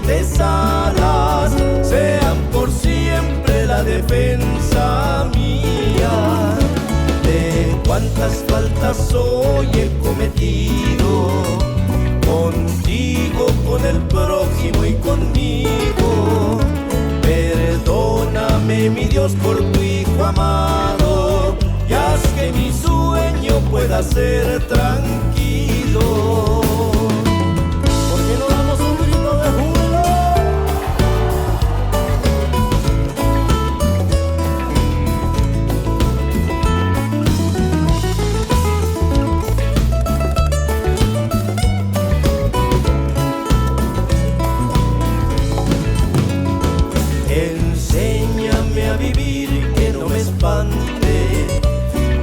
celestes alas sean por siempre la defensa mía. De cuántas faltas hoy he cometido, contigo, con el prójimo y conmigo. Perdóname, mi Dios, por tu Hijo amado, y haz que mi sueño pueda ser tranquilo. ¿Por qué no damos un grito de júbilo? Enséñame a vivir, que no me espante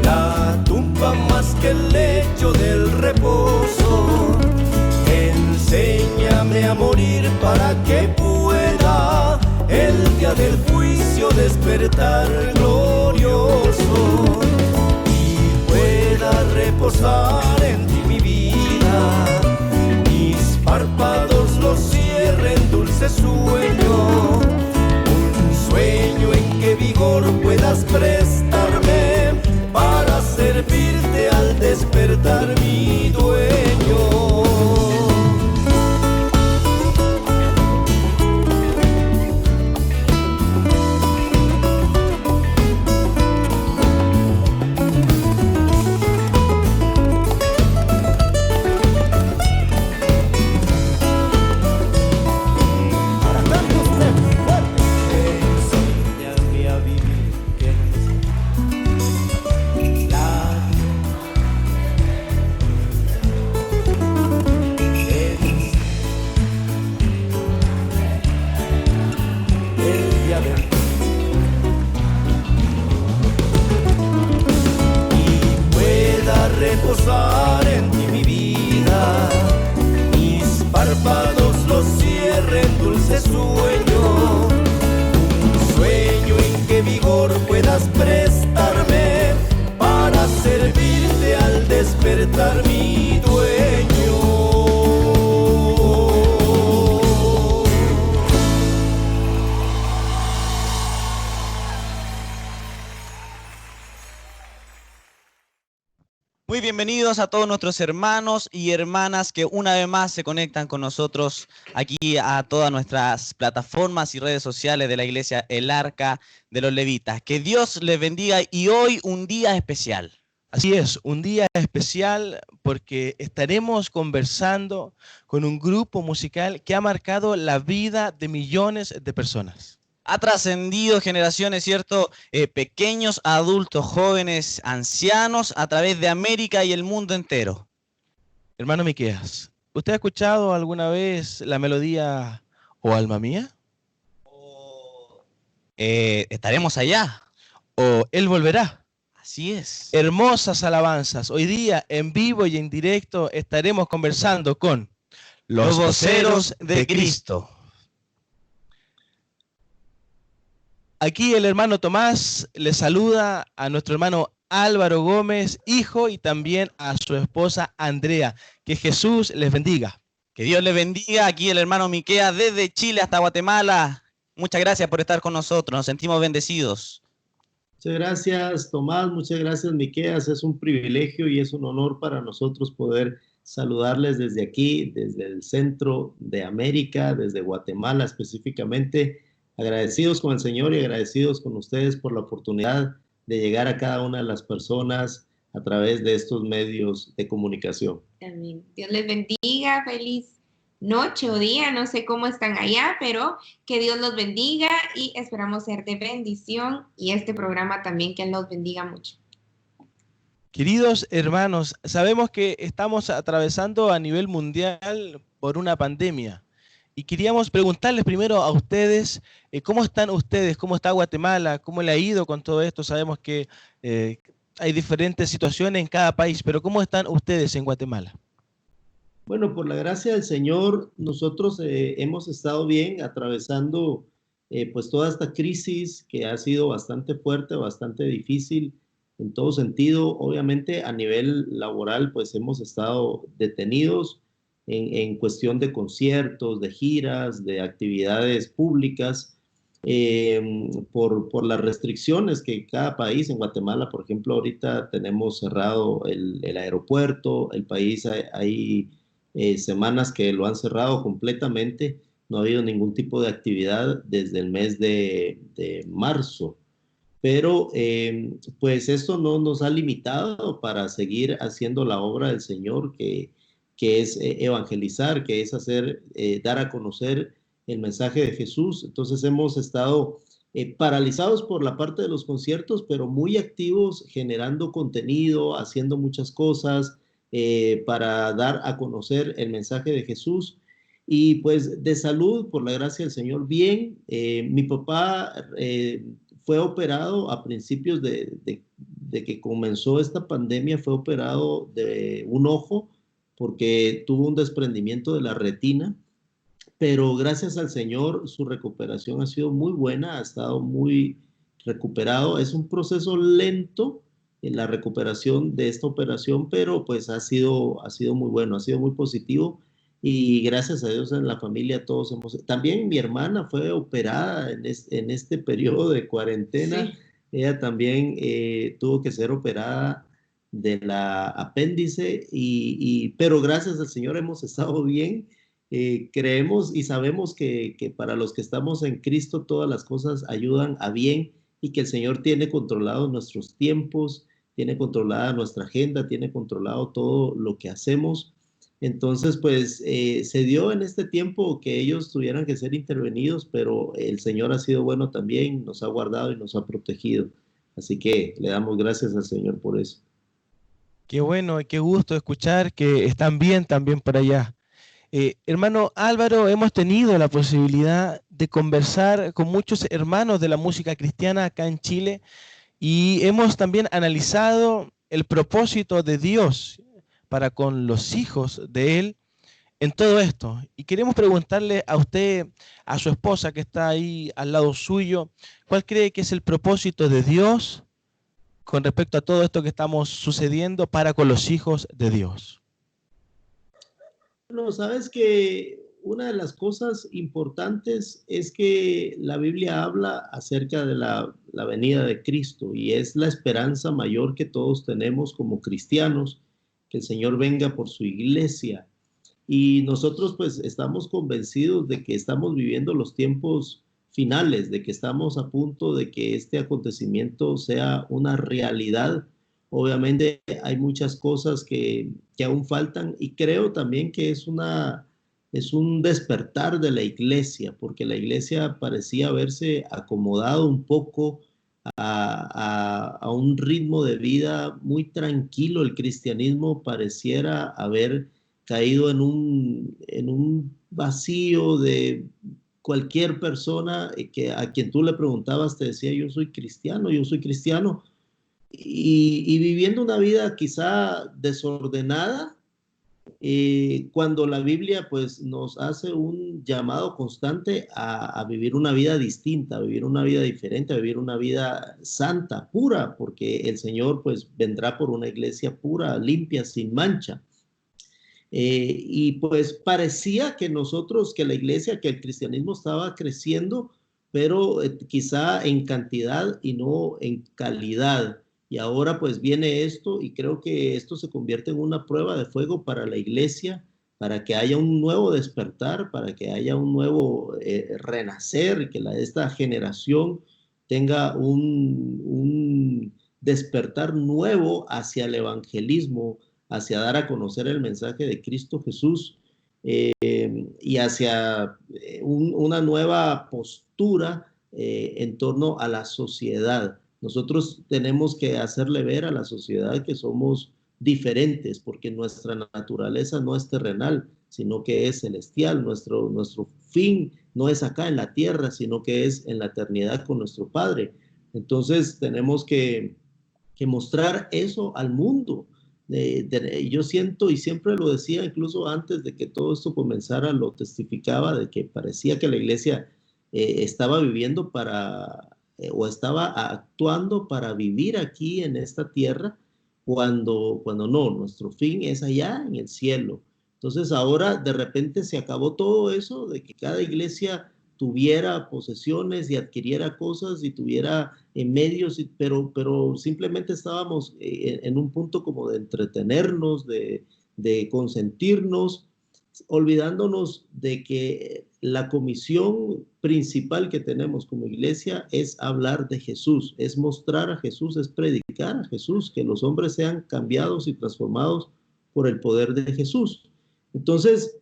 la tumba más que el lecho del reposo. Enséñame a morir para que pueda el día del juicio despertar glorioso y pueda reposar en ti mi vida. Mis párpados los cierren dulce sueño, sueño en que vigor puedas prestarme para servirte al despertar mi dueño. Reposar en ti mi vida, mis párpados los cierren dulce sueño, un sueño en que vigor puedas prestarme para servirte al despertar mi dueño. Muy bienvenidos a todos nuestros hermanos y hermanas que una vez más se conectan con nosotros aquí a todas nuestras plataformas y redes sociales de la Iglesia El Arca de los Levitas. Que Dios les bendiga y hoy un día especial. Así es, un día especial porque estaremos conversando con un grupo musical que ha marcado la vida de millones de personas. Ha trascendido generaciones, ¿cierto? Pequeños, adultos, jóvenes, ancianos, a través de América y el mundo entero. Hermano Miqueas, ¿usted ha escuchado alguna vez la melodía "Oh alma mía"? Estaremos allá. ¿O Él volverá? Así es. Hermosas alabanzas. Hoy día, en vivo y en directo, estaremos conversando con los voceros de Cristo. Aquí el hermano Tomás le saluda a nuestro hermano Álvaro Gómez, hijo, y también a su esposa Andrea. Que Jesús les bendiga. Que Dios les bendiga. Aquí el hermano Miqueas desde Chile hasta Guatemala. Muchas gracias por estar con nosotros. Nos sentimos bendecidos. Muchas gracias, Tomás. Muchas gracias, Miqueas. Es un privilegio y es un honor para nosotros poder saludarles desde aquí, desde el centro de América, desde Guatemala específicamente. Agradecidos con el Señor y agradecidos con ustedes por la oportunidad de llegar a cada una de las personas a través de estos medios de comunicación. Amén. Dios les bendiga, feliz noche o día, no sé cómo están allá, pero que Dios los bendiga y esperamos ser de bendición y este programa también que los bendiga mucho. Queridos hermanos, sabemos que estamos atravesando a nivel mundial por una pandemia. Y queríamos preguntarles primero a ustedes, ¿cómo están ustedes? ¿Cómo está Guatemala? ¿Cómo le ha ido con todo esto? Sabemos que hay diferentes situaciones en cada país, pero ¿cómo están ustedes en Guatemala? Bueno, por la gracia del Señor, nosotros hemos estado bien atravesando pues toda esta crisis que ha sido bastante fuerte, bastante difícil en todo sentido. Obviamente a nivel laboral pues hemos estado detenidos en cuestión de conciertos, de giras, de actividades públicas, por las restricciones que cada país, en Guatemala, por ejemplo, ahorita tenemos cerrado el aeropuerto, el país hay semanas que lo han cerrado completamente, no ha habido ningún tipo de actividad desde el mes de marzo. Pero pues esto no nos ha limitado para seguir haciendo la obra del Señor, que es evangelizar, que es hacer, dar a conocer el mensaje de Jesús. Entonces hemos estado paralizados por la parte de los conciertos, pero muy activos generando contenido, haciendo muchas cosas para dar a conocer el mensaje de Jesús. Y pues de salud, por la gracia del Señor, bien. Mi papá fue operado a principios de que comenzó esta pandemia, fue operado de un ojo porque tuvo un desprendimiento de la retina, pero gracias al Señor su recuperación ha sido muy buena, ha estado muy recuperado. Es un proceso lento en la recuperación de esta operación, pero pues ha sido muy bueno, ha sido muy positivo. Y gracias a Dios en la familia todos hemos... También mi hermana fue operada en este periodo de cuarentena. Sí. Ella también tuvo que ser operada de la apéndice, pero gracias al Señor hemos estado bien. Creemos y sabemos que para los que estamos en Cristo todas las cosas ayudan a bien y que el Señor tiene controlados nuestros tiempos, tiene controlada nuestra agenda, tiene controlado todo lo que hacemos. Entonces, pues se dio en este tiempo que ellos tuvieran que ser intervenidos, pero el Señor ha sido bueno también, nos ha guardado y nos ha protegido. Así que le damos gracias al Señor por eso. Qué bueno y qué gusto escuchar que están bien también por allá. Hermano Álvaro, hemos tenido la posibilidad de conversar con muchos hermanos de la música cristiana acá en Chile y hemos también analizado el propósito de Dios para con los hijos de Él en todo esto. Y queremos preguntarle a usted, a su esposa que está ahí al lado suyo, ¿cuál cree que es el propósito de Dios con respecto a todo esto que estamos sucediendo para con los hijos de Dios? Bueno, sabes que una de las cosas importantes es que la Biblia habla acerca de la venida de Cristo y es la esperanza mayor que todos tenemos como cristianos, que el Señor venga por su iglesia. Y nosotros pues estamos convencidos de que estamos viviendo los tiempos finales, de que estamos a punto de que este acontecimiento sea una realidad. Obviamente hay muchas cosas que aún faltan y creo también que es un despertar de la iglesia, porque la iglesia parecía haberse acomodado un poco a un ritmo de vida muy tranquilo. El cristianismo pareciera haber caído en un vacío de cualquier persona a quien tú le preguntabas te decía yo soy cristiano, y viviendo una vida quizá desordenada, cuando la Biblia pues nos hace un llamado constante a vivir una vida distinta, a vivir una vida diferente, a vivir una vida santa, pura, porque el Señor pues vendrá por una iglesia pura, limpia, sin mancha. Y pues parecía que que la iglesia, que el cristianismo estaba creciendo, pero quizá en cantidad y no en calidad. Y ahora pues viene esto y creo que esto se convierte en una prueba de fuego para la iglesia, para que haya un nuevo despertar, para que haya un nuevo renacer, que esta generación tenga un despertar nuevo hacia el evangelismo, hacia dar a conocer el mensaje de Cristo Jesús y hacia una nueva postura en torno a la sociedad. Nosotros tenemos que hacerle ver a la sociedad que somos diferentes, porque nuestra naturaleza no es terrenal, sino que es celestial. Nuestro fin no es acá en la tierra, sino que es en la eternidad con nuestro Padre. Entonces tenemos que mostrar eso al mundo. Yo siento, y siempre lo decía, incluso antes de que todo esto comenzara, lo testificaba, de que parecía que la iglesia estaba viviendo o estaba actuando para vivir aquí en esta tierra, cuando no, nuestro fin es allá en el cielo. Entonces ahora de repente se acabó todo eso de que cada iglesia tuviera posesiones y adquiriera cosas y tuviera medios, pero simplemente estábamos en un punto como de entretenernos, de consentirnos, olvidándonos de que la comisión principal que tenemos como iglesia es hablar de Jesús, es mostrar a Jesús, es predicar a Jesús, que los hombres sean cambiados y transformados por el poder de Jesús. Entonces,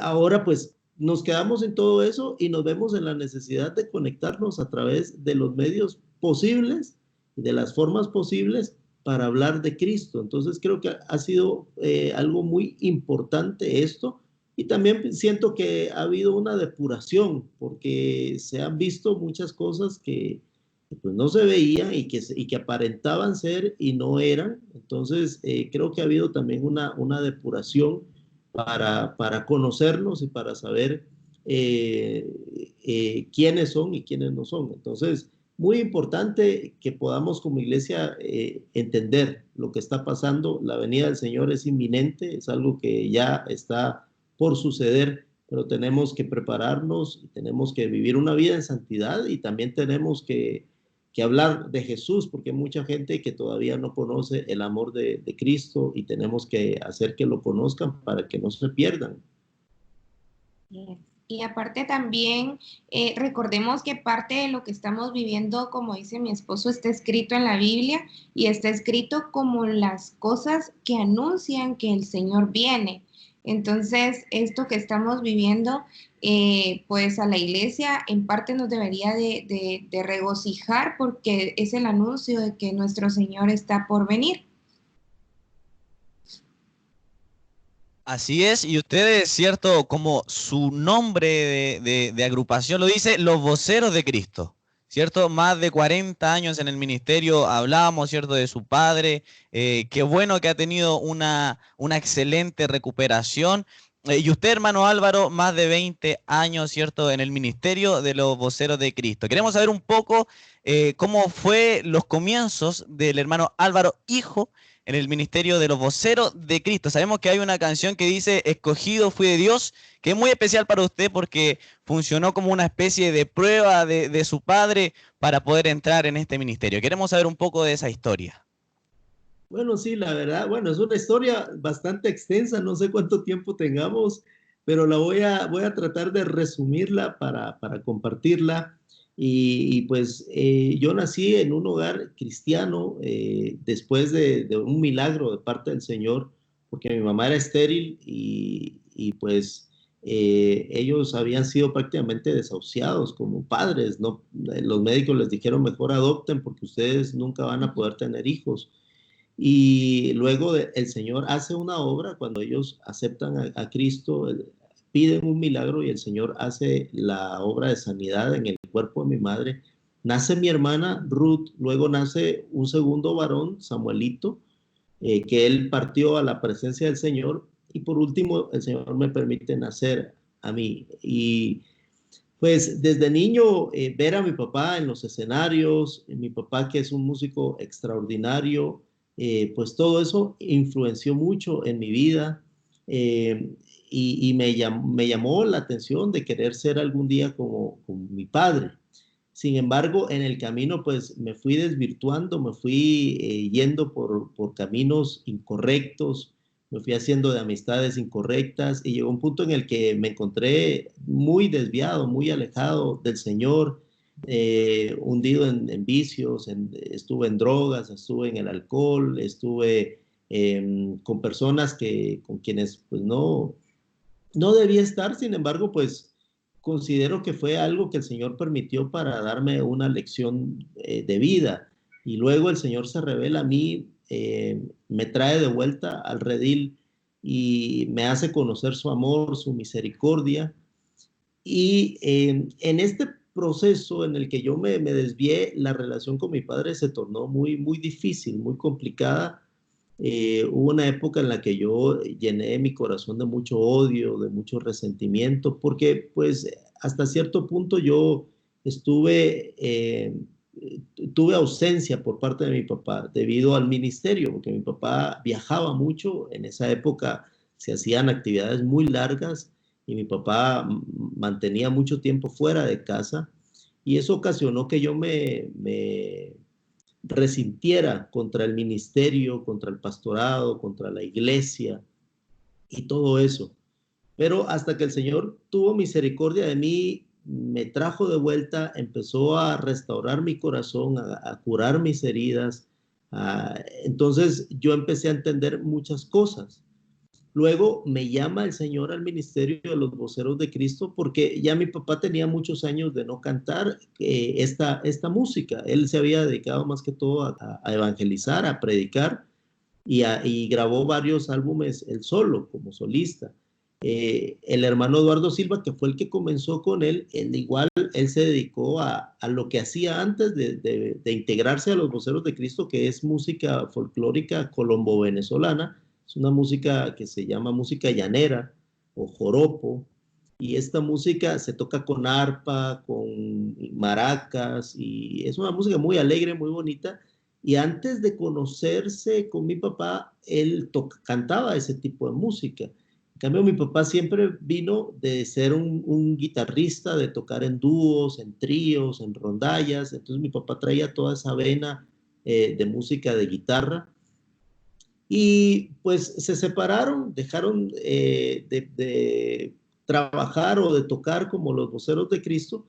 ahora pues nos quedamos en todo eso y nos vemos en la necesidad de conectarnos a través de los medios posibles y de las formas posibles para hablar de Cristo. Entonces creo que ha sido algo muy importante esto, y también siento que ha habido una depuración porque se han visto muchas cosas que pues no se veían y que aparentaban ser y no eran. Entonces creo que ha habido también una depuración para conocernos y para saber quiénes son y quiénes no son. Entonces, muy importante que podamos como iglesia entender lo que está pasando. La venida del Señor es inminente, es algo que ya está por suceder, pero tenemos que prepararnos, tenemos que vivir una vida en santidad y también tenemos que hablar de Jesús, porque hay mucha gente que todavía no conoce el amor de Cristo y tenemos que hacer que lo conozcan para que no se pierdan. Y aparte también recordemos que parte de lo que estamos viviendo, como dice mi esposo, está escrito en la Biblia y está escrito como las cosas que anuncian que el Señor viene. Entonces, esto que estamos viviendo, pues a la iglesia en parte nos debería de regocijar porque es el anuncio de que nuestro Señor está por venir. Así es, y ustedes, cierto, como su nombre de agrupación lo dice, los voceros de Cristo, ¿cierto? Más de 40 años en el ministerio, hablábamos, ¿cierto?, de su padre, qué bueno que ha tenido una excelente recuperación. Y usted, hermano Álvaro, más de 20 años, ¿cierto?, en el ministerio de los voceros de Cristo. Queremos saber un poco cómo fue los comienzos del hermano Álvaro, hijo, en el ministerio de los voceros de Cristo. Sabemos que hay una canción que dice, escogido fui de Dios, que es muy especial para usted porque funcionó como una especie de prueba de su padre para poder entrar en este ministerio. Queremos saber un poco de esa historia. Bueno, sí, la verdad, bueno, es una historia bastante extensa, no sé cuánto tiempo tengamos, pero voy a tratar de resumirla para compartirla. Y pues yo nací en un hogar cristiano después de un milagro de parte del Señor, porque mi mamá era estéril y pues ellos habían sido prácticamente desahuciados como padres, ¿no? Los médicos les dijeron mejor adopten porque ustedes nunca van a poder tener hijos. Y luego el Señor hace una obra cuando ellos aceptan a Cristo, piden un milagro y el Señor hace la obra de sanidad en el cuerpo de mi madre. Nace mi hermana Ruth, luego nace un segundo varón, Samuelito, que él partió a la presencia del Señor, y por último el Señor me permite nacer a mí. Y pues desde niño ver a mi papá en los escenarios, mi papá que es un músico extraordinario, pues todo eso influenció mucho en mi vida. Y me llamó la atención de querer ser algún día como mi padre. Sin embargo, en el camino pues me fui desvirtuando, me fui yendo por caminos incorrectos, me fui haciendo de amistades incorrectas y llegó un punto en el que me encontré muy desviado, muy alejado del Señor, hundido en vicios, estuve en drogas, estuve en el alcohol, estuve con personas con quienes pues no debía estar. Sin embargo, pues considero que fue algo que el Señor permitió para darme una lección de vida. Y luego el Señor se revela a mí, me trae de vuelta al redil y me hace conocer su amor, su misericordia. Y en este proceso en el que yo me desvié, la relación con mi padre se tornó muy, muy difícil, muy complicada. Hubo una época en la que yo llené mi corazón de mucho odio, de mucho resentimiento, porque pues hasta cierto punto yo tuve ausencia por parte de mi papá debido al ministerio, porque mi papá viajaba mucho. En esa época se hacían actividades muy largas y mi papá mantenía mucho tiempo fuera de casa, y eso ocasionó que yo me resintiera contra el ministerio, contra el pastorado, contra la iglesia y todo eso. Pero hasta que el Señor tuvo misericordia de mí, me trajo de vuelta, empezó a restaurar mi corazón, a curar mis heridas. Entonces yo empecé a entender muchas cosas. Luego me llama el Señor al ministerio de los voceros de Cristo, porque ya mi papá tenía muchos años de no cantar esta música. Él se había dedicado más que todo a evangelizar, a predicar, y grabó varios álbumes él solo, como solista. El hermano Eduardo Silva, que fue el que comenzó con él, él se dedicó a lo que hacía antes de integrarse a los voceros de Cristo, que es música folclórica colombo-venezolana. Es una música que se llama música llanera o joropo, y esta música se toca con arpa, con maracas, y es una música muy alegre, muy bonita. Y antes de conocerse con mi papá, él cantaba ese tipo de música. En cambio, mi papá siempre vino de ser un guitarrista, de tocar en dúos, en tríos, en rondallas. Entonces mi papá traía toda esa vena de música de guitarra. Y pues se separaron, dejaron de trabajar o de tocar como los voceros de Cristo.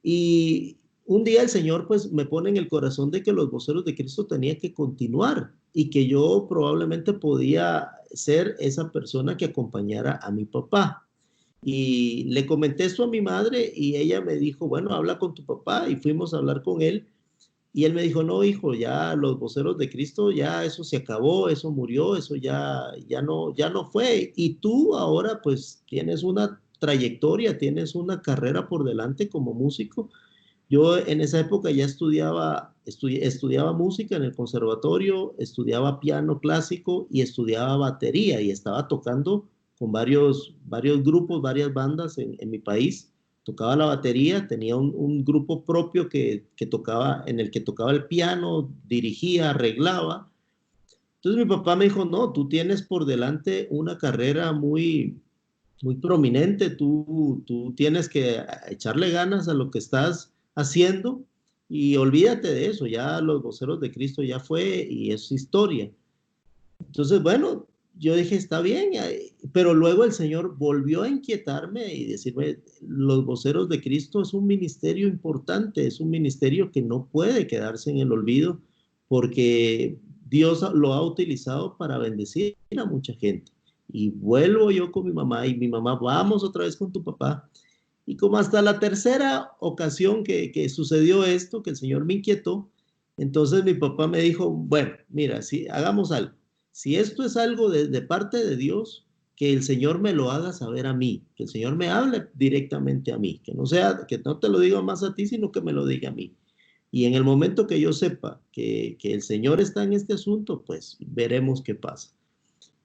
Y un día el Señor pues me pone en el corazón de que los voceros de Cristo tenía que continuar, y que yo probablemente podía ser esa persona que acompañara a mi papá. Y le comenté esto a mi madre, y ella me dijo, bueno, habla con tu papá, y fuimos a hablar con él. Y él me dijo, no, hijo, ya los voceros de Cristo, ya eso se acabó, eso murió, eso ya no fue. Y tú ahora pues tienes una trayectoria, tienes una carrera por delante como músico. Yo en esa época ya estudiaba música en el conservatorio, estudiaba piano clásico y estudiaba batería, y estaba tocando con varios grupos, varias bandas en mi país. Tocaba la batería, tenía un grupo propio en el que tocaba el piano, dirigía, arreglaba. Entonces mi papá me dijo, no, tú tienes por delante una carrera muy, muy prominente, tú tienes que echarle ganas a lo que estás haciendo, y olvídate de eso, ya los voceros de Cristo ya fue y es historia. Entonces, bueno, yo dije, está bien, pero luego el Señor volvió a inquietarme y decirme, los voceros de Cristo es un ministerio importante, es un ministerio que no puede quedarse en el olvido, porque Dios lo ha utilizado para bendecir a mucha gente. Y vuelvo yo con mi mamá, y mi mamá, vamos otra vez con tu papá. Y como hasta la tercera ocasión que sucedió esto, que el Señor me inquietó, entonces mi papá me dijo, bueno, mira, hagamos algo. Si esto es algo de parte de Dios, que el Señor me lo haga saber a mí, que el Señor me hable directamente a mí, que no te lo diga más a ti, sino que me lo diga a mí. Y en el momento que yo sepa que el Señor está en este asunto, pues veremos qué pasa.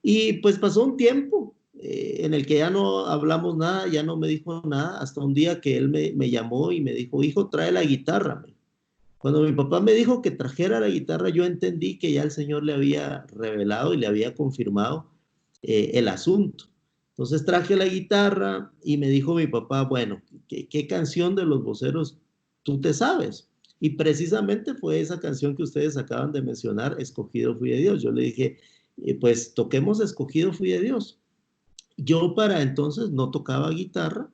Y pues pasó un tiempo en el que ya no hablamos nada, ya no me dijo nada, hasta un día que él me llamó y me dijo, hijo, trae la guitarra. Cuando mi papá me dijo que trajera la guitarra, yo entendí que ya el Señor le había revelado y le había confirmado el asunto. Entonces traje la guitarra y me dijo mi papá, bueno, ¿qué canción de los voceros tú te sabes? Y precisamente fue esa canción que ustedes acaban de mencionar, Escogido fui de Dios. Yo le dije, pues toquemos Escogido fui de Dios. Yo para entonces no tocaba guitarra,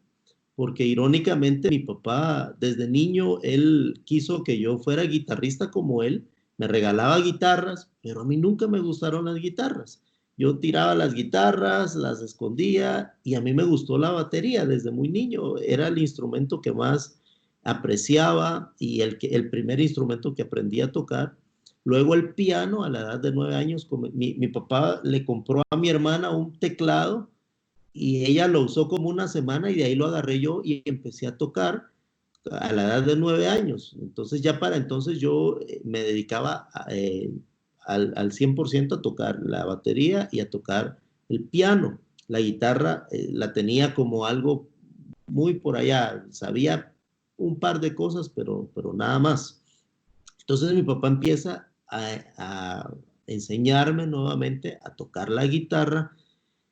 porque irónicamente mi papá desde niño, él quiso que yo fuera guitarrista como él, me regalaba guitarras, pero a mí nunca me gustaron las guitarras. Yo tiraba las guitarras, las escondía, y a mí me gustó la batería desde muy niño, era el instrumento que más apreciaba y el primer instrumento que aprendí a tocar. Luego el piano, a la edad de 9 años, mi papá le compró a mi hermana un teclado, y ella lo usó como una semana, y de ahí lo agarré yo y empecé a tocar a la edad de 9 años. Entonces ya para entonces yo me dedicaba al 100% a tocar la batería y a tocar el piano. La guitarra la tenía como algo muy por allá, sabía un par de cosas, pero nada más. Entonces mi papá empieza a enseñarme nuevamente a tocar la guitarra.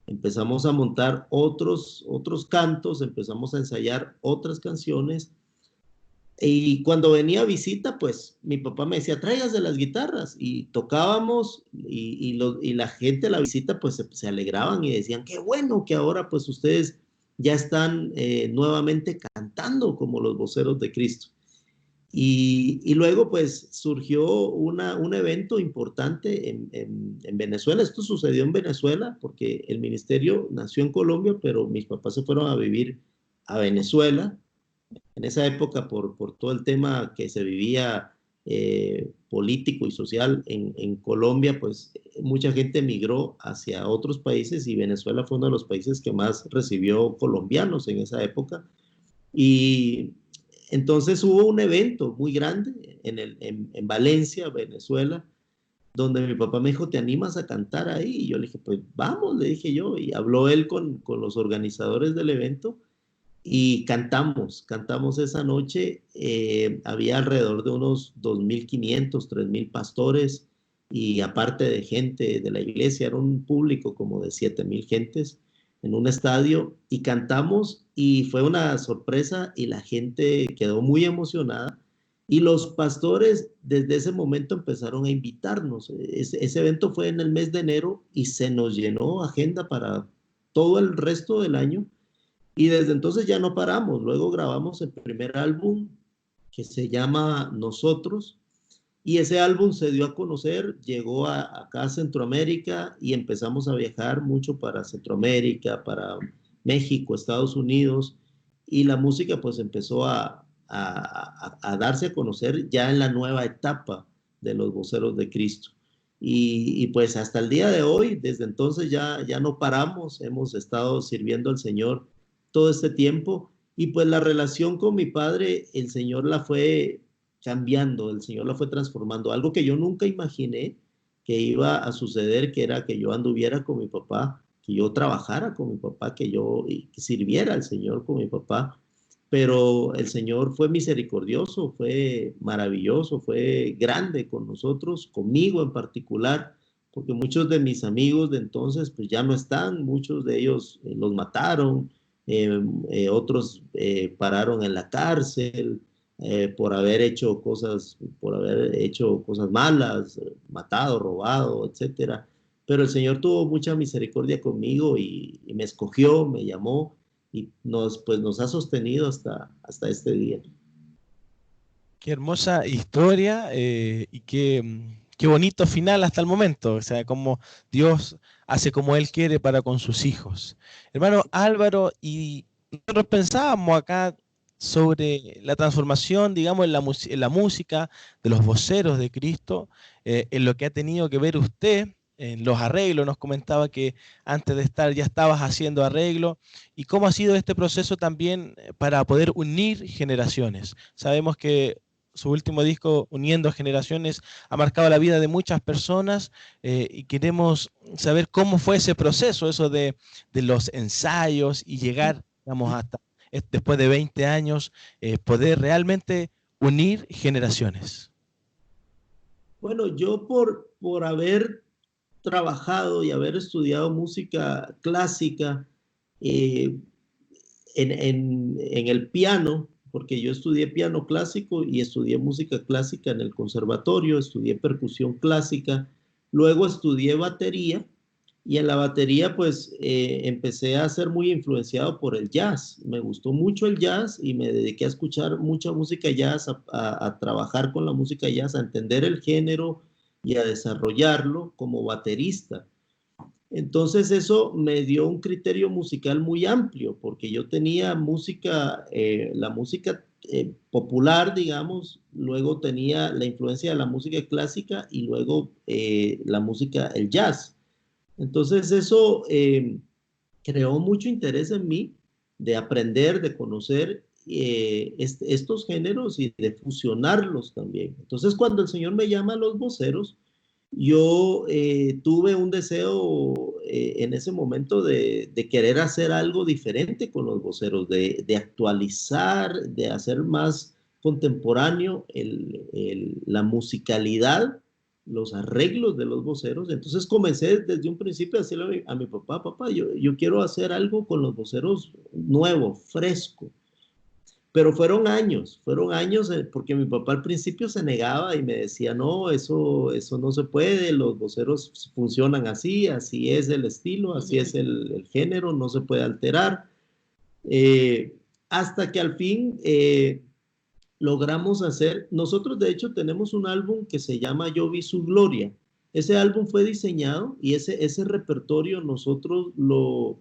empezamos a montar otros cantos, empezamos a ensayar otras canciones. Y cuando venía a visita, pues mi papá me decía, tráigase las guitarras, y tocábamos, y la gente a la visita pues se alegraban y decían, qué bueno que ahora pues ustedes ya están nuevamente cantando como los voceros de Cristo. Y luego pues surgió un evento importante en Venezuela. Esto sucedió en Venezuela porque el ministerio nació en Colombia, pero mis papás se fueron a vivir a Venezuela. En esa época, por todo el tema que se vivía político y social en Colombia, pues mucha gente emigró hacia otros países y Venezuela fue uno de los países que más recibió colombianos en esa época. Y entonces hubo un evento muy grande en Valencia, Venezuela, donde mi papá me dijo, ¿te animas a cantar ahí? Y yo le dije, pues vamos, le dije yo. Y habló él con los organizadores del evento y cantamos esa noche. Había alrededor de unos 2.500, 3.000 pastores y aparte de gente de la iglesia, era un público como de 7.000 gentes en un estadio, y cantamos y fue una sorpresa y la gente quedó muy emocionada y los pastores desde ese momento empezaron a invitarnos. Ese evento fue en el mes de enero y se nos llenó agenda para todo el resto del año. Y desde entonces ya no paramos. Luego grabamos el primer álbum que se llama Nosotros. Y ese álbum se dio a conocer, llegó acá a Centroamérica y empezamos a viajar mucho para Centroamérica, para México, Estados Unidos. Y la música pues empezó a darse a conocer ya en la nueva etapa de los voceros de Cristo. Y pues hasta el día de hoy, desde entonces ya no paramos, hemos estado sirviendo al Señor todo este tiempo, y pues la relación con mi padre, el Señor la fue cambiando, el Señor la fue transformando, algo que yo nunca imaginé que iba a suceder, que era que yo anduviera con mi papá, que yo trabajara con mi papá, que yo sirviera al Señor con mi papá, pero el Señor fue misericordioso, fue maravilloso, fue grande con nosotros, conmigo en particular, porque muchos de mis amigos de entonces pues ya no están, muchos de ellos los mataron, otros pararon en la cárcel por haber hecho cosas malas, matado, robado, etcétera. Pero el Señor tuvo mucha misericordia conmigo y me escogió, me llamó y nos ha sostenido hasta este día. Qué hermosa historia y qué bonito final hasta el momento. O sea, como Dios hace como Él quiere para con sus hijos. Hermano Álvaro, y nosotros pensábamos acá sobre la transformación, digamos, en la música de los voceros de Cristo, en lo que ha tenido que ver usted en los arreglos. Nos comentaba que antes de estar ya estabas haciendo arreglo, y cómo ha sido este proceso también para poder unir generaciones. Sabemos que su último disco, Uniendo Generaciones, ha marcado la vida de muchas personas, y queremos saber cómo fue ese proceso, eso de los ensayos y llegar, digamos, hasta después de 20 años, poder realmente unir generaciones. Bueno, yo por haber trabajado y haber estudiado música clásica en el piano, porque yo estudié piano clásico y estudié música clásica en el conservatorio, estudié percusión clásica, luego estudié batería, y en la batería pues empecé a ser muy influenciado por el jazz. Me gustó mucho el jazz y me dediqué a escuchar mucha música jazz, a trabajar con la música jazz, a entender el género y a desarrollarlo como baterista. Entonces eso me dio un criterio musical muy amplio, porque yo tenía música, la música popular, digamos, luego tenía la influencia de la música clásica y luego la música, el jazz. Entonces eso creó mucho interés en mí de aprender, de conocer estos géneros y de fusionarlos también. Entonces cuando el Señor me llama a los voceros, yo tuve un deseo en ese momento de querer hacer algo diferente con los voceros, de actualizar, de hacer más contemporáneo la musicalidad los arreglos de los voceros. Entonces comencé desde un principio a decirle a mi papá, papá, yo quiero hacer algo con los voceros nuevo, fresco. Pero fueron años, porque mi papá al principio se negaba y me decía, no, eso no se puede, los voceros funcionan así es el estilo, así es el género, no se puede alterar. Hasta que al fin logramos hacer, nosotros de hecho tenemos un álbum que se llama Yo vi su gloria. Ese álbum fue diseñado y ese repertorio nosotros lo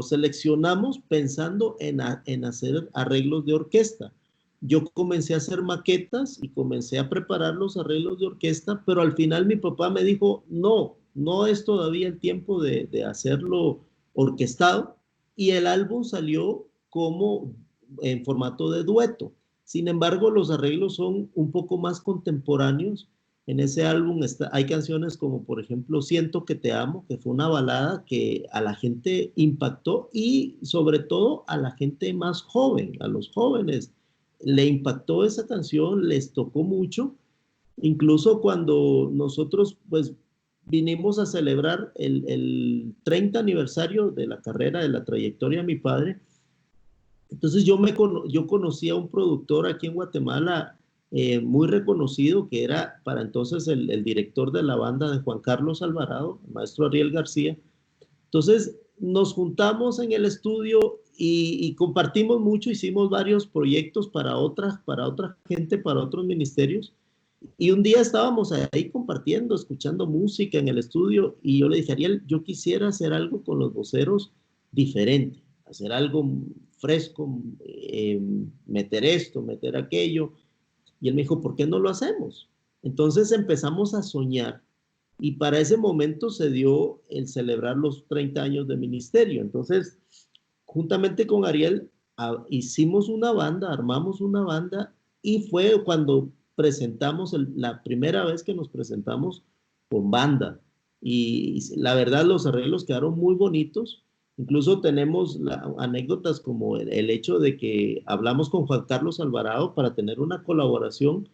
seleccionamos pensando en hacer arreglos de orquesta. Yo comencé a hacer maquetas y comencé a preparar los arreglos de orquesta, pero al final mi papá me dijo, no es todavía el tiempo de hacerlo orquestado, y el álbum salió como en formato de dueto. Sin embargo, los arreglos son un poco más contemporáneos. En ese álbum hay canciones como, por ejemplo, Siento que te amo, que fue una balada que a la gente impactó y sobre todo a la gente más joven, a los jóvenes. Le impactó esa canción, les tocó mucho. Incluso cuando nosotros pues vinimos a celebrar el 30 aniversario de la carrera, de la trayectoria de mi padre, entonces yo conocí a un productor aquí en Guatemala muy reconocido, que era para entonces el director de la banda de Juan Carlos Alvarado, el maestro Ariel García. Entonces nos juntamos en el estudio y compartimos mucho, hicimos varios proyectos para otra gente, para otros ministerios. Y un día estábamos ahí compartiendo, escuchando música en el estudio, y yo le dije, Ariel, yo quisiera hacer algo con los voceros diferente, hacer algo fresco, meter esto, meter aquello. Y él me dijo, ¿por qué no lo hacemos? Entonces empezamos a soñar, y para ese momento se dio el celebrar los 30 años de ministerio. Entonces, juntamente con Ariel, hicimos una banda, armamos una banda, y fue cuando presentamos, la primera vez que nos presentamos con banda. Y la verdad, los arreglos quedaron muy bonitos. Incluso tenemos anécdotas como el hecho de que hablamos con Juan Carlos Alvarado para tener una colaboración,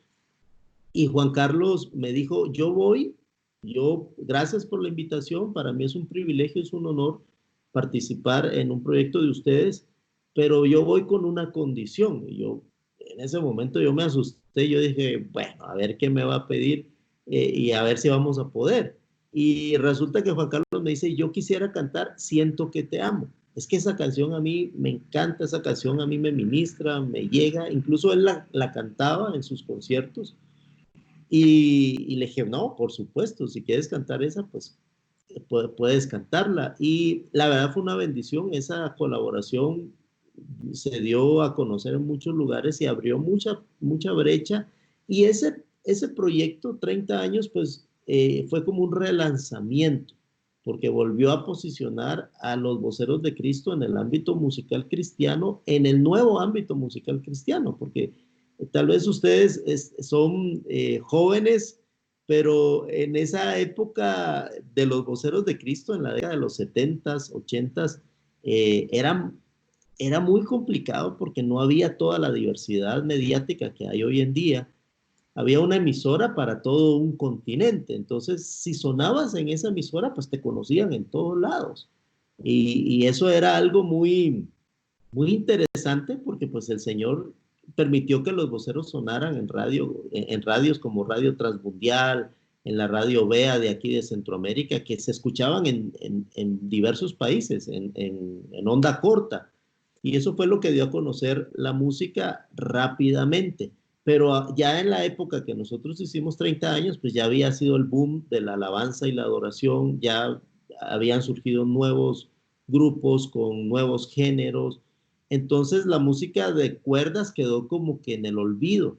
y Juan Carlos me dijo, gracias por la invitación, para mí es un privilegio, es un honor participar en un proyecto de ustedes, pero yo voy con una condición. Y en ese momento yo me asusté, yo dije, bueno, a ver qué me va a pedir y a ver si vamos a poder. Y resulta que Juan Carlos me dice, yo quisiera cantar Siento que te amo. Es que esa canción a mí me encanta, esa canción a mí me ministra, me llega. Incluso él la cantaba en sus conciertos. Y le dije, no, por supuesto, si quieres cantar esa, pues puedes cantarla. Y la verdad fue una bendición. Esa colaboración se dio a conocer en muchos lugares y abrió mucha brecha. Y ese proyecto, 30 años, pues fue como un relanzamiento, porque volvió a posicionar a los voceros de Cristo en el ámbito musical cristiano, en el nuevo ámbito musical cristiano, porque tal vez ustedes son jóvenes, pero en esa época de los voceros de Cristo, en la década de los 70s, 80s, era muy complicado porque no había toda la diversidad mediática que hay hoy en día. Había una emisora para todo un continente. Entonces, si sonabas en esa emisora, pues te conocían en todos lados. Y eso era algo muy, muy interesante, porque pues el Señor permitió que los voceros sonaran en radios como Radio Transmundial, en la Radio Vea de aquí de Centroamérica, que se escuchaban en diversos países, en onda corta. Y eso fue lo que dio a conocer la música rápidamente. Pero ya en la época que nosotros hicimos 30 años, pues ya había sido el boom de la alabanza y la adoración, ya habían surgido nuevos grupos con nuevos géneros. Entonces la música de cuerdas quedó como que en el olvido.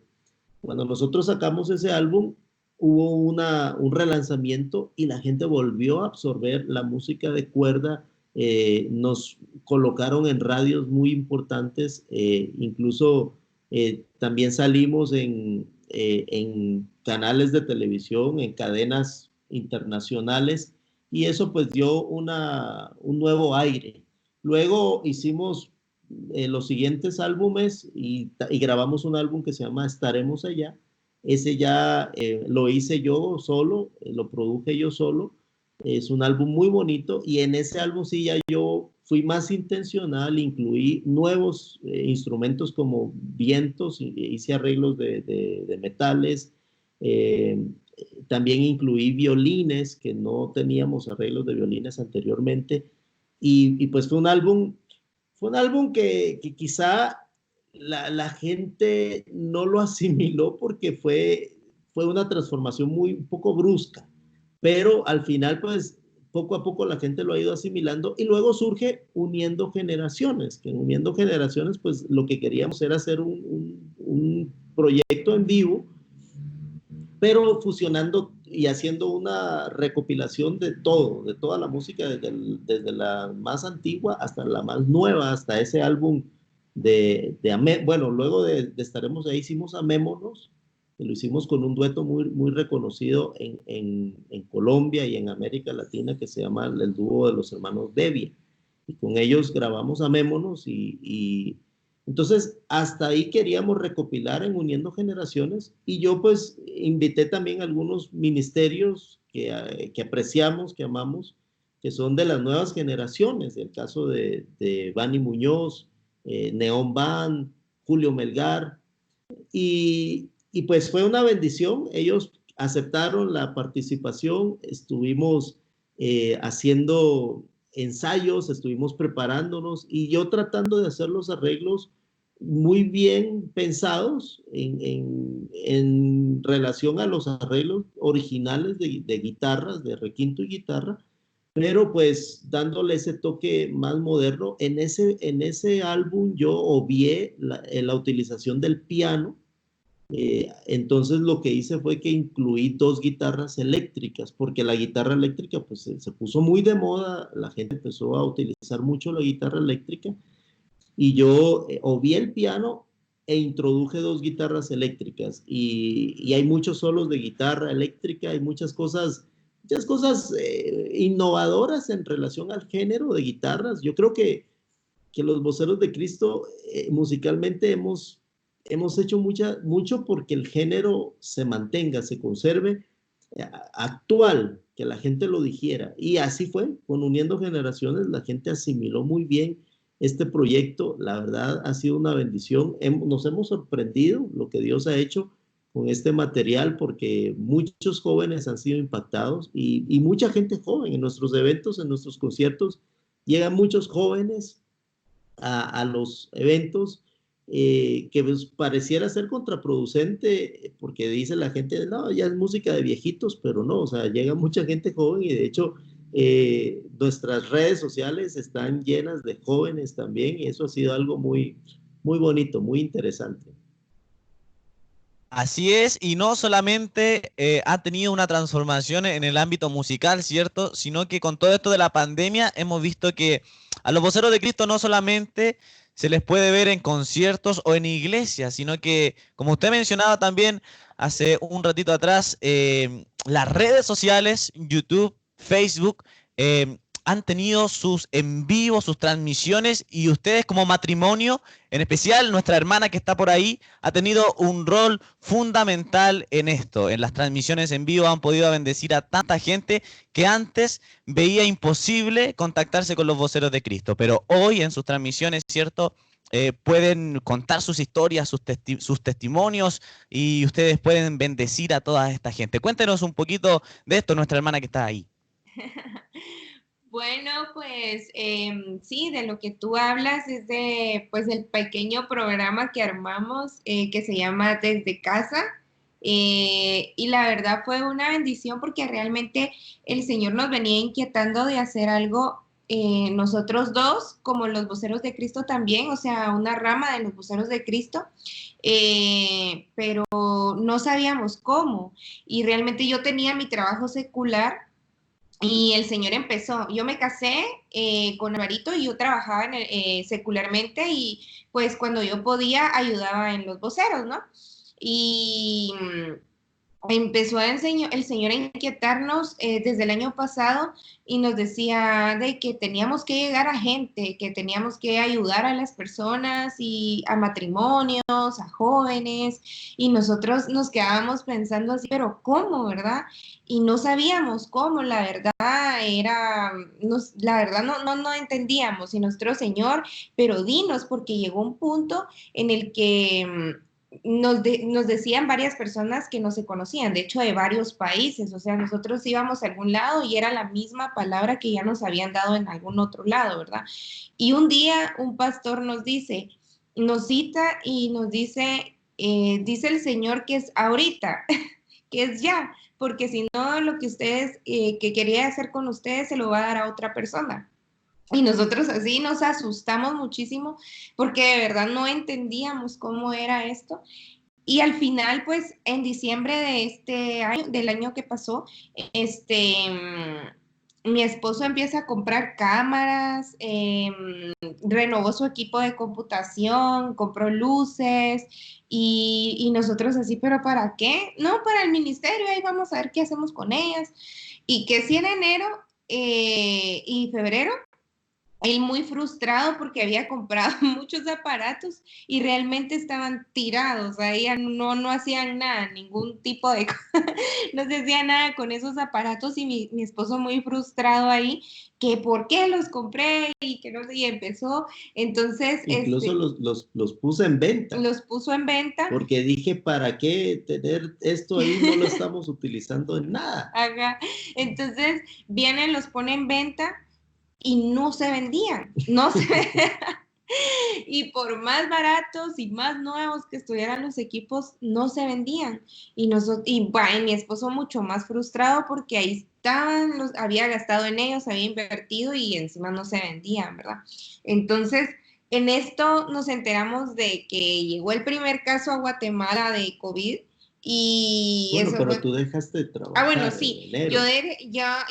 Cuando nosotros sacamos ese álbum, hubo un relanzamiento y la gente volvió a absorber la música de cuerda. Nos colocaron en radios muy importantes, incluso también salimos en canales de televisión, en cadenas internacionales, y eso pues dio un nuevo aire. Luego hicimos los siguientes álbumes y grabamos un álbum que se llama Estaremos Allá, Ese ya lo hice yo solo, lo produje yo solo. Es un álbum muy bonito y en ese álbum sí ya yo fui más intencional, incluí nuevos instrumentos como vientos, hice arreglos de metales, también incluí violines, que no teníamos arreglos de violines anteriormente, y pues fue un álbum que quizá la gente no lo asimiló porque fue una transformación un poco brusca, pero al final pues poco a poco la gente lo ha ido asimilando y luego surge Uniendo Generaciones, que en Uniendo Generaciones pues lo que queríamos era hacer un proyecto en vivo, pero fusionando y haciendo una recopilación de todo, de toda la música, desde la más antigua hasta la más nueva, hasta ese álbum bueno, luego de Estaremos Ahí hicimos Amémonos, que lo hicimos con un dueto muy reconocido en Colombia y en América Latina, que se llama el dúo de los hermanos Devia. Y con ellos grabamos Amémonos y entonces hasta ahí queríamos recopilar en Uniendo Generaciones y yo pues invité también a algunos ministerios que apreciamos, que amamos, que son de las nuevas generaciones, el caso de Bani Muñoz, Neón Band, Julio Melgar, y pues fue una bendición, ellos aceptaron la participación, estuvimos haciendo ensayos, estuvimos preparándonos y yo tratando de hacer los arreglos muy bien pensados en relación a los arreglos originales de guitarras, de requinto y guitarra, pero pues dándole ese toque más moderno. En ese álbum yo obvié la utilización del piano. Entonces lo que hice fue que incluí 2 guitarras eléctricas, porque la guitarra eléctrica pues se puso muy de moda, la gente empezó a utilizar mucho la guitarra eléctrica, y yo obvié el piano e introduje 2 guitarras eléctricas, y hay muchos solos de guitarra eléctrica, hay muchas cosas innovadoras en relación al género de guitarras. Yo creo que los Voceros de Cristo musicalmente hemos hecho mucho porque el género se mantenga, se conserve actual, que la gente lo dijera. Y así fue, con Uniendo Generaciones, la gente asimiló muy bien este proyecto. La verdad ha sido una bendición. Nos hemos sorprendido lo que Dios ha hecho con este material, porque muchos jóvenes han sido impactados y mucha gente joven en nuestros eventos, en nuestros conciertos. Llegan muchos jóvenes a los eventos, que pues pareciera ser contraproducente, porque dice la gente, no, ya es música de viejitos, pero no, o sea, llega mucha gente joven y de hecho nuestras redes sociales están llenas de jóvenes también, y eso ha sido algo muy bonito, muy interesante. Así es, y no solamente ha tenido una transformación en el ámbito musical, ¿cierto? Sino que con todo esto de la pandemia hemos visto que a los Voceros de Cristo no solamente se les puede ver en conciertos o en iglesias, sino que, como usted mencionaba también hace un ratito atrás, las redes sociales, YouTube, Facebook, han tenido sus en vivo, sus transmisiones, y ustedes como matrimonio, en especial nuestra hermana que está por ahí, ha tenido un rol fundamental en esto. En las transmisiones en vivo han podido bendecir a tanta gente que antes veía imposible contactarse con los Voceros de Cristo, pero hoy en sus transmisiones, ¿cierto?, pueden contar sus historias, sus testimonios, y ustedes pueden bendecir a toda esta gente. Cuéntenos un poquito de esto, nuestra hermana que está ahí. Bueno, pues sí, de lo que tú hablas es de pues el pequeño programa que armamos que se llama Desde Casa, y la verdad fue una bendición porque realmente el Señor nos venía inquietando de hacer algo nosotros dos, como los Voceros de Cristo también, o sea, una rama de los Voceros de Cristo, pero no sabíamos cómo, y realmente yo tenía mi trabajo secular. Y el Señor empezó, yo me casé con Alvarito y yo trabajaba secularmente, y pues cuando yo podía ayudaba en los voceros, ¿no? Y empezó el Señor a inquietarnos desde el año pasado y nos decía de que teníamos que llegar a gente, que teníamos que ayudar a las personas y a matrimonios, a jóvenes, y nosotros nos quedábamos pensando así, pero ¿cómo, verdad? Y no sabíamos cómo, la verdad la verdad no entendíamos, y nuestro Señor, pero dinos, porque llegó un punto en el que nos decían varias personas que no se conocían, de hecho de varios países, o sea, nosotros íbamos a algún lado y era la misma palabra que ya nos habían dado en algún otro lado, ¿verdad? Y un día un pastor nos cita y nos dice, dice el Señor que es ahorita, que es ya, porque si no, lo que ustedes, que quería hacer con ustedes, se lo va a dar a otra persona. Y nosotros así nos asustamos muchísimo porque de verdad no entendíamos cómo era esto. Y al final, pues en diciembre de este año, del año que pasó, mi esposo empieza a comprar cámaras, renovó su equipo de computación, compró luces y nosotros así, pero ¿para qué? No, para el ministerio, ahí vamos a ver qué hacemos con ellas. Y que si en enero y febrero él muy frustrado porque había comprado muchos aparatos y realmente estaban tirados, ahí no hacían nada, ningún tipo de, no se hacía nada con esos aparatos y mi esposo muy frustrado ahí, que por qué los compré y que no sé, y empezó, entonces... Incluso los puse en venta. Los puso en venta. Porque dije, ¿para qué tener esto ahí? No lo estamos utilizando en nada. Ajá. Entonces, vienen, los pone en venta y no se vendían, no se vendían. Y por más baratos y más nuevos que estuvieran los equipos, no se vendían. Y mi esposo mucho más frustrado porque ahí estaban, había gastado en ellos, había invertido y encima no se vendían, ¿verdad? Entonces, en esto nos enteramos de que llegó el primer caso a Guatemala de COVID. Y bueno, eso pero fue... tú dejaste de trabajar. bueno, sí,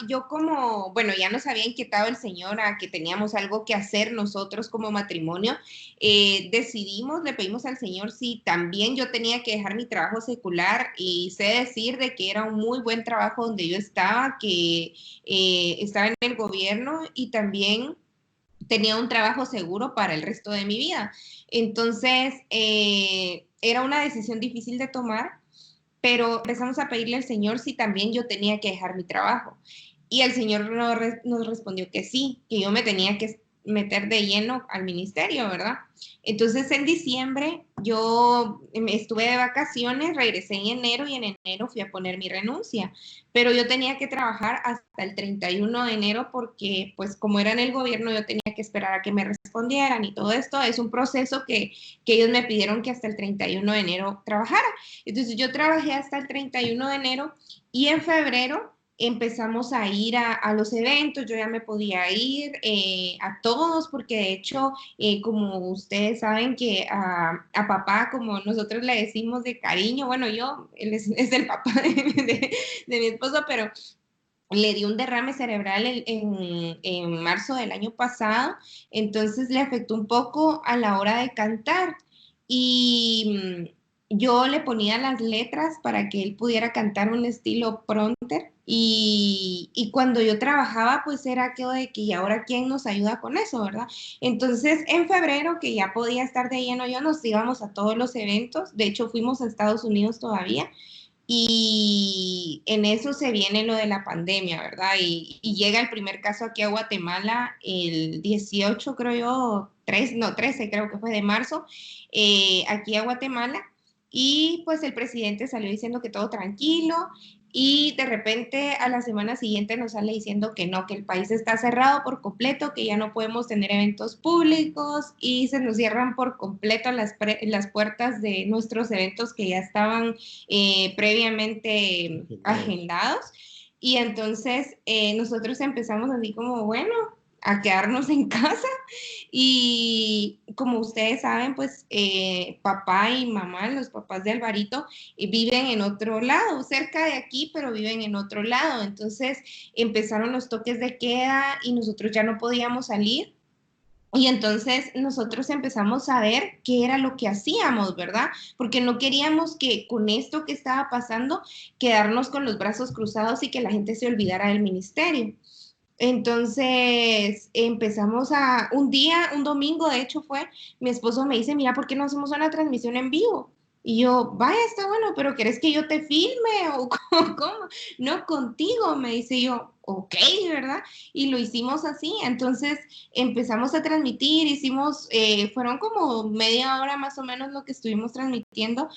yo como, bueno, ya nos había inquietado el Señor a que teníamos algo que hacer nosotros como matrimonio, decidimos, le pedimos al Señor si también yo tenía que dejar mi trabajo secular y sé decir de que era un muy buen trabajo donde yo estaba, que estaba en el gobierno y también tenía un trabajo seguro para el resto de mi vida. Entonces, era una decisión difícil de tomar, pero empezamos a pedirle al Señor si también yo tenía que dejar mi trabajo. Y el Señor nos respondió que sí, que yo me tenía que meter de lleno al ministerio, ¿verdad? Entonces en diciembre yo estuve de vacaciones, regresé en enero y en enero fui a poner mi renuncia, pero yo tenía que trabajar hasta el 31 de enero porque pues como era en el gobierno yo tenía que esperar a que me respondieran y todo esto es un proceso que ellos me pidieron que hasta el 31 de enero trabajara. Entonces yo trabajé hasta el 31 de enero y en febrero empezamos a ir a los eventos, yo ya me podía ir a todos, porque de hecho, como ustedes saben que a papá, como nosotros le decimos de cariño, bueno, él es el papá de mi esposo, pero le dio un derrame cerebral en marzo del año pasado, entonces le afectó un poco a la hora de cantar y yo le ponía las letras para que él pudiera cantar un estilo pronter y cuando yo trabajaba pues era aquello de que y ahora quién nos ayuda con eso, ¿verdad? Entonces en febrero que ya podía estar de lleno yo nos íbamos a todos los eventos, de hecho fuimos a Estados Unidos todavía y en eso se viene lo de la pandemia, ¿verdad? Y llega el primer caso aquí a Guatemala el 18 creo yo, 13 creo que fue de marzo, aquí a Guatemala. Y pues el presidente salió diciendo que todo tranquilo y de repente a la semana siguiente nos sale diciendo que no, que el país está cerrado por completo, que ya no podemos tener eventos públicos y se nos cierran por completo las puertas de nuestros eventos que ya estaban previamente agendados. Y entonces nosotros empezamos así como, bueno, a quedarnos en casa y como ustedes saben, pues papá y mamá, los papás de Alvarito, viven en otro lado, cerca de aquí, pero viven en otro lado. Entonces empezaron los toques de queda y nosotros ya no podíamos salir. Y entonces nosotros empezamos a ver qué era lo que hacíamos, ¿verdad? Porque no queríamos que con esto que estaba pasando, quedarnos con los brazos cruzados y que la gente se olvidara del ministerio. Entonces empezamos un día, un domingo, de hecho fue, mi esposo me dice, mira, ¿por qué no hacemos una transmisión en vivo? Y yo, vaya, está bueno, pero ¿querés que yo te filme o cómo? No, contigo, me dice yo, ok, ¿verdad? Y lo hicimos así, entonces empezamos a transmitir, fueron como media hora más o menos lo que estuvimos transmitiendo,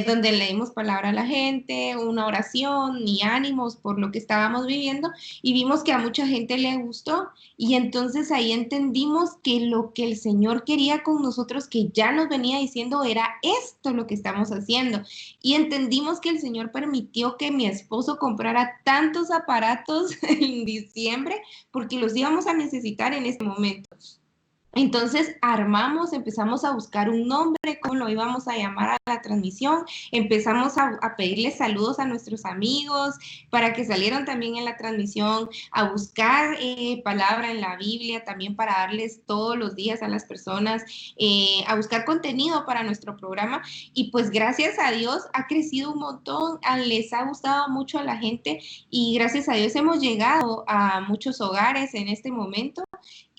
donde le dimos palabra a la gente, una oración y ánimos por lo que estábamos viviendo, y vimos que a mucha gente le gustó, y entonces ahí entendimos que lo que el Señor quería con nosotros, que ya nos venía diciendo, era esto lo que estamos haciendo, y entendimos que el Señor permitió que mi esposo comprara tantos aparatos en diciembre, porque los íbamos a necesitar en este momento. Entonces empezamos a buscar un nombre, cómo lo íbamos a llamar a la transmisión, empezamos a pedirle saludos a nuestros amigos para que salieran también en la transmisión, a buscar palabra en la Biblia también para darles todos los días a las personas, a buscar contenido para nuestro programa, y pues gracias a Dios ha crecido un montón, les ha gustado mucho a la gente, y gracias a Dios hemos llegado a muchos hogares en este momento.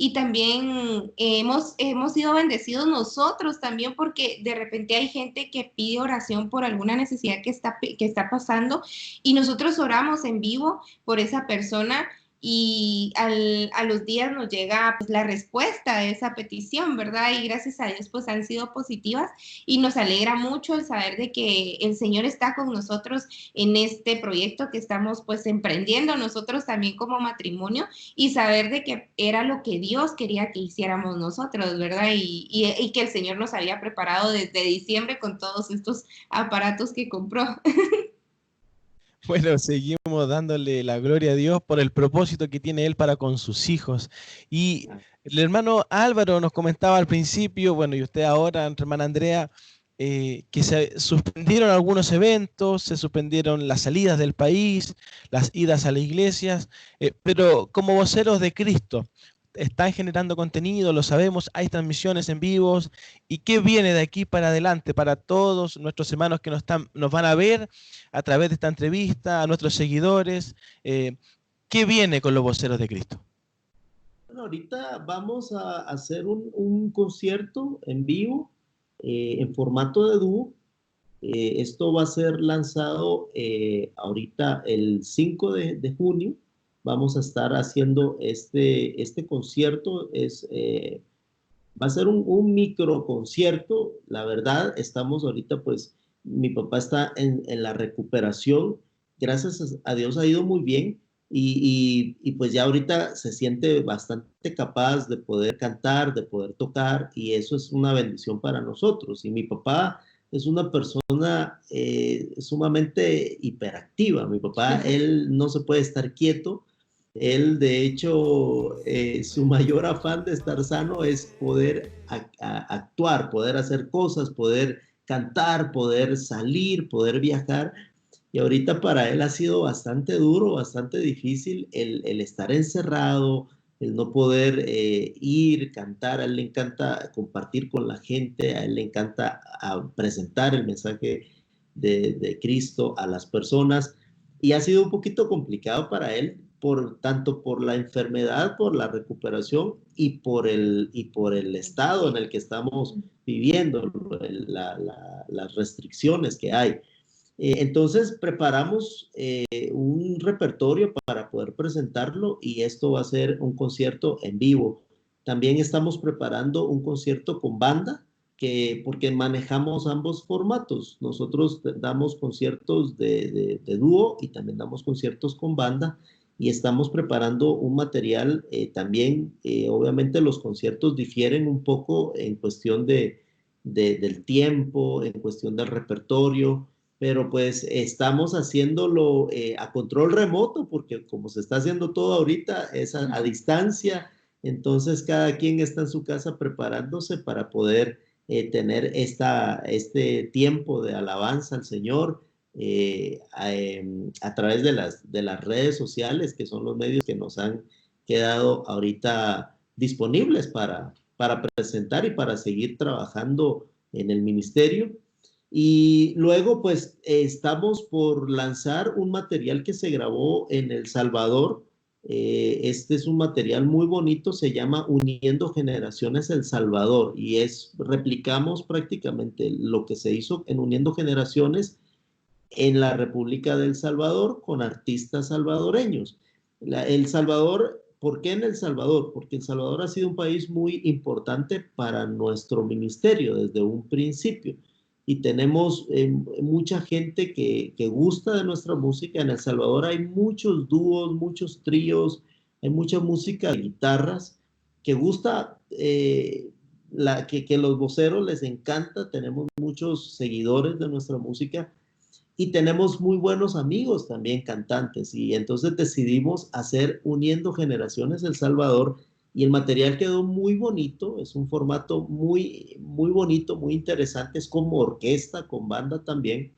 Y también hemos sido bendecidos nosotros también, porque de repente hay gente que pide oración por alguna necesidad que está pasando, y nosotros oramos en vivo por esa persona, y a los días nos llega pues la respuesta de esa petición, ¿verdad? Y gracias a Dios pues han sido positivas, y nos alegra mucho el saber de que el Señor está con nosotros en este proyecto que estamos pues emprendiendo nosotros también como matrimonio, y saber de que era lo que Dios quería que hiciéramos nosotros, ¿verdad? Y que el Señor nos había preparado desde diciembre con todos estos aparatos que compró. Bueno, seguimos dándole la gloria a Dios por el propósito que tiene Él para con sus hijos. Y el hermano Álvaro nos comentaba al principio, bueno, y usted ahora, hermana Andrea, que se suspendieron algunos eventos, se suspendieron las salidas del país, las idas a las iglesias, pero como voceros de Cristo, están generando contenido, lo sabemos, hay transmisiones en vivos. ¿Y qué viene de aquí para adelante para todos nuestros hermanos que nos van a ver a través de esta entrevista, a nuestros seguidores? ¿Qué viene con los voceros de Cristo? Bueno, ahorita vamos a hacer un concierto en vivo, en formato de dúo. Esto va a ser lanzado ahorita el 5 de junio. Vamos a estar haciendo este concierto. Va a ser un micro concierto. La verdad, estamos ahorita, pues, mi papá está en la recuperación. Gracias a Dios ha ido muy bien, y pues ya ahorita se siente bastante capaz de poder cantar, de poder tocar, y eso es una bendición para nosotros. Y mi papá es una persona sumamente hiperactiva. Mi papá, él no se puede estar quieto. Él, de hecho, su mayor afán de estar sano es poder actuar, poder hacer cosas, poder cantar, poder salir, poder viajar. Y ahorita para él ha sido bastante duro, bastante difícil el estar encerrado, el no poder ir, cantar. A él le encanta compartir con la gente, a él le encanta presentar el mensaje de Cristo a las personas. Y ha sido un poquito complicado para él, tanto por la enfermedad, por la recuperación y por el estado en el que estamos viviendo, las restricciones que hay. Entonces preparamos un repertorio para poder presentarlo, y esto va a ser un concierto en vivo. También estamos preparando un concierto con banda, porque manejamos ambos formatos. Nosotros damos conciertos de dúo y también damos conciertos con banda, y estamos preparando un material también. Obviamente los conciertos difieren un poco en cuestión del tiempo, en cuestión del repertorio, pero pues estamos haciéndolo a control remoto, porque como se está haciendo todo ahorita es a distancia. Entonces cada quien está en su casa preparándose para poder tener este tiempo de alabanza al Señor a través de las redes sociales, que son los medios que nos han quedado ahorita disponibles para para presentar y para seguir trabajando en el ministerio. Y luego, pues, estamos por lanzar un material que se grabó en El Salvador. Este es un material muy bonito, se llama Uniendo Generaciones El Salvador, y replicamos prácticamente lo que se hizo en Uniendo Generaciones en la República del Salvador con artistas salvadoreños. El Salvador, ¿por qué en El Salvador? Porque El Salvador ha sido un país muy importante para nuestro ministerio desde un principio. Y tenemos mucha gente que gusta de nuestra música. En El Salvador hay muchos dúos, muchos tríos, hay mucha música de guitarras que gusta, que los voceros les encanta. Tenemos muchos seguidores de nuestra música y tenemos muy buenos amigos también cantantes. Y entonces decidimos hacer Uniendo Generaciones El Salvador. Y el material quedó muy bonito, es un formato muy, muy bonito, muy interesante, es como orquesta, con banda también.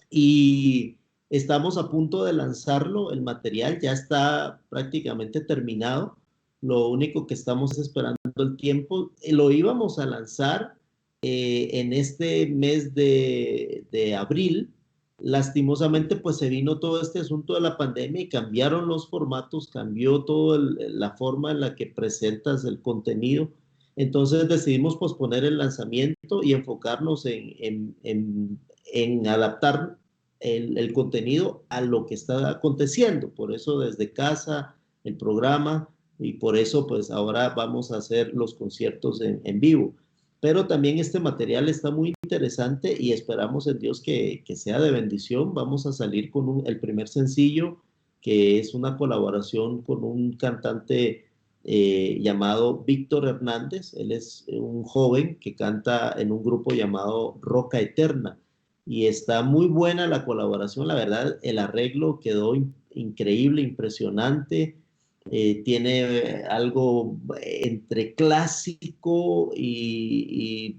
Y estamos a punto de lanzarlo, el material ya está prácticamente terminado. Lo único que estamos esperando el tiempo. Lo íbamos a lanzar en este mes de abril. Lastimosamente, pues se vino todo este asunto de la pandemia y cambiaron los formatos, cambió toda la forma en la que presentas el contenido. Entonces decidimos posponer el lanzamiento y enfocarnos en adaptar el contenido a lo que está aconteciendo. Por eso desde casa, el programa, y por eso pues ahora vamos a hacer los conciertos en vivo. Pero también este material está muy interesante y esperamos en Dios que sea de bendición. Vamos a salir con el primer sencillo, que es una colaboración con un cantante llamado Víctor Hernández. Él es un joven que canta en un grupo llamado Roca Eterna. Y está muy buena la colaboración, la verdad, el arreglo quedó increíble, impresionante. Tiene algo entre clásico y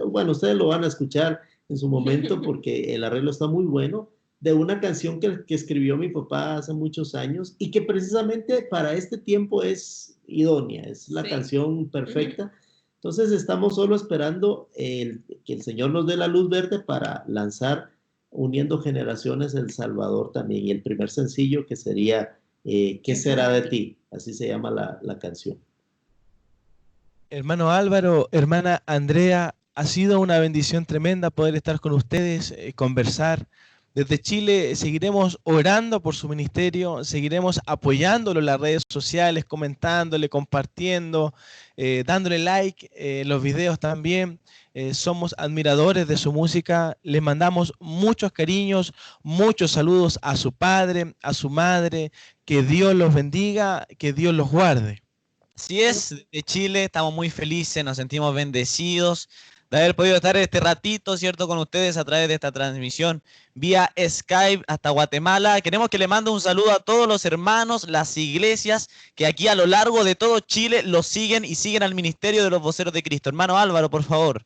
bueno, ustedes lo van a escuchar en su momento porque el arreglo está muy bueno, de una canción que escribió mi papá hace muchos años y que precisamente para este tiempo es idónea, es la canción perfecta. Entonces estamos solo esperando que el Señor nos dé la luz verde para lanzar Uniendo Generaciones El Salvador también, y el primer sencillo que sería ¿Qué será de ti? Así se llama la canción. Hermano Álvaro, hermana Andrea, ha sido una bendición tremenda poder estar con ustedes, conversar. Desde Chile seguiremos orando por su ministerio, seguiremos apoyándolo en las redes sociales, comentándole, compartiendo, dándole like en los videos también. Somos admiradores de su música, les mandamos muchos cariños, muchos saludos a su padre, a su madre, que Dios los bendiga, que Dios los guarde. Así es, de Chile estamos muy felices, nos sentimos bendecidos de haber podido estar este ratito, ¿cierto?, con ustedes a través de esta transmisión vía Skype hasta Guatemala. Queremos que le mande un saludo a todos los hermanos, las iglesias que aquí a lo largo de todo Chile los siguen y siguen al Ministerio de los Voceros de Cristo. Hermano Álvaro, por favor.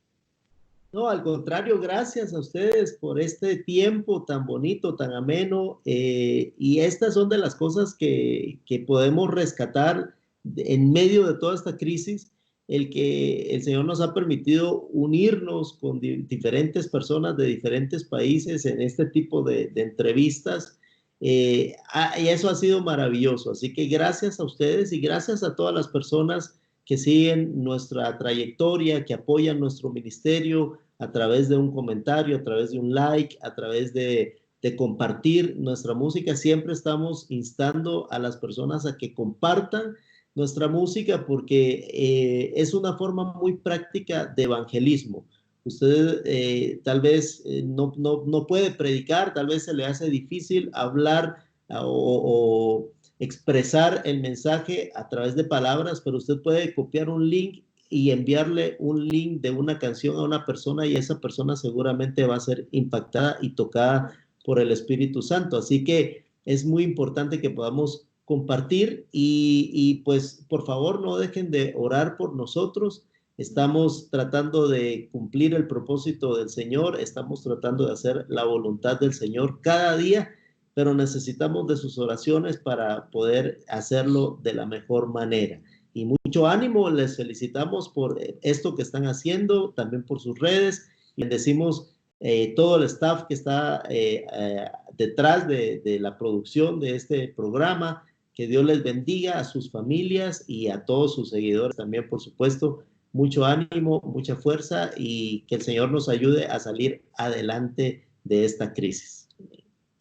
No, al contrario, gracias a ustedes por este tiempo tan bonito, tan ameno, y estas son de las cosas que podemos rescatar en medio de toda esta crisis, el que el Señor nos ha permitido unirnos con diferentes personas de diferentes países en este tipo de entrevistas, y eso ha sido maravilloso. Así que gracias a ustedes y gracias a todas las personas que siguen nuestra trayectoria, que apoyan nuestro ministerio a través de un comentario, a través de un like, a través de compartir nuestra música. Siempre estamos instando a las personas a que compartan nuestra música porque es una forma muy práctica de evangelismo. Usted tal vez no puede predicar, tal vez se le hace difícil hablar o expresar el mensaje a través de palabras, pero usted puede copiar un link y enviarle un link de una canción a una persona y esa persona seguramente va a ser impactada y tocada por el Espíritu Santo. Así que es muy importante que podamos compartir y pues por favor no dejen de orar por nosotros. Estamos tratando de cumplir el propósito del Señor, estamos tratando de hacer la voluntad del Señor cada día, pero necesitamos de sus oraciones para poder hacerlo de la mejor manera. Y mucho ánimo, les felicitamos por esto que están haciendo, también por sus redes. Bendecimos todo el staff que está detrás de la producción de este programa. Que Dios les bendiga a sus familias y a todos sus seguidores también, por supuesto. Mucho ánimo, mucha fuerza y que el Señor nos ayude a salir adelante de esta crisis.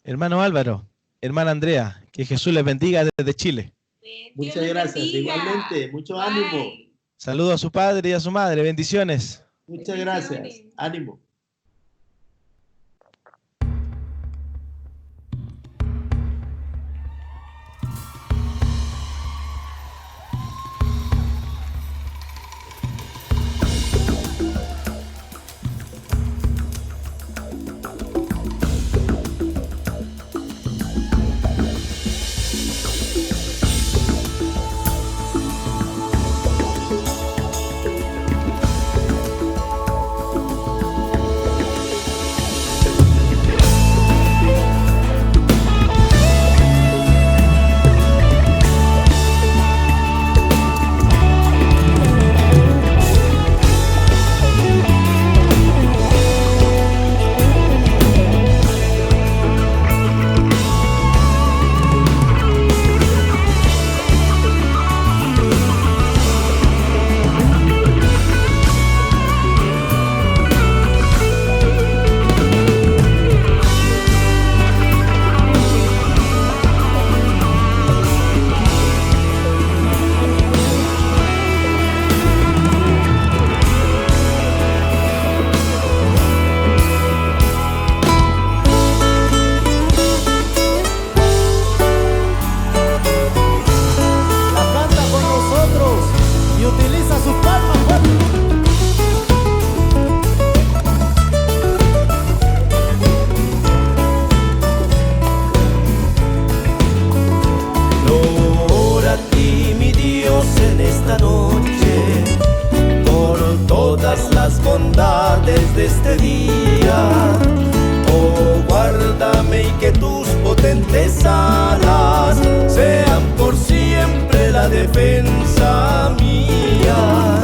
Hermano Álvaro, hermana Andrea, que Jesús les bendiga desde Chile. Muchas gracias, igualmente, mucho ánimo. Saludos a su padre y a su madre, bendiciones. Muchas gracias, ánimo. de este día. Oh, guárdame y que tus potentes alas sean por siempre la defensa mía.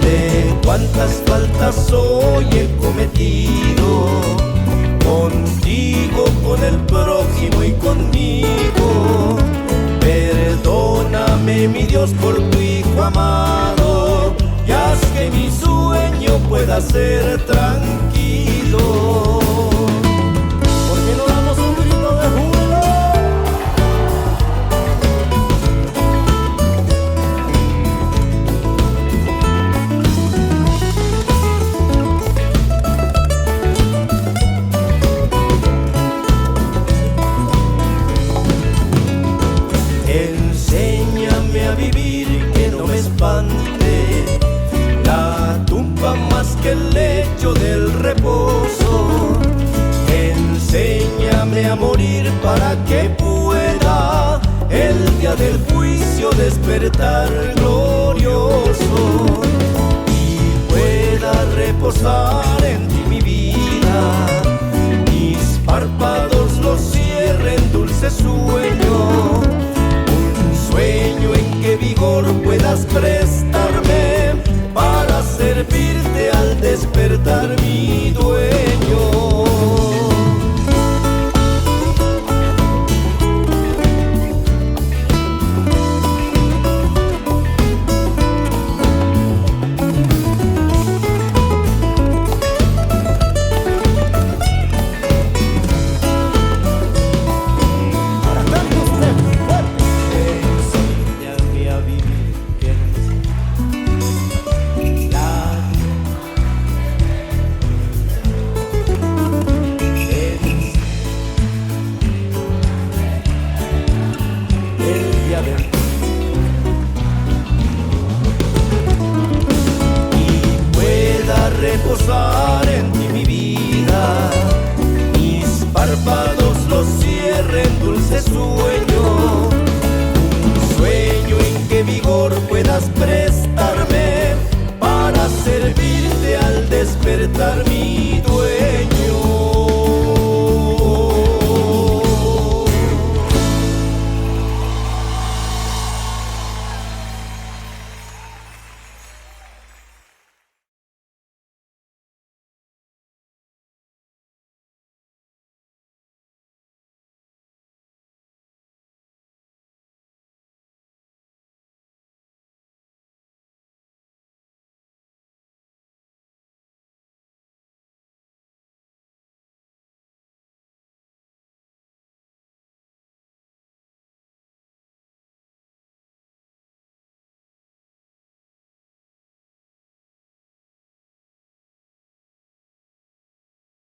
De cuántas faltas hoy he cometido, contigo, con el prójimo y conmigo. Perdóname, mi Dios, por tu Hijo amado, y haz que mi sueño pueda ser tranquilo. ¿Por qué no damos un grito de júbilo? Enséñame a vivir, que no me espante la tumba más que el lecho del reposo. Enséñame a morir para que pueda el día del juicio despertar glorioso y pueda reposar en ti mi vida. Mis párpados los cierren dulce sueño, sueño en que vigor puedas prestarme para servirte al despertar mi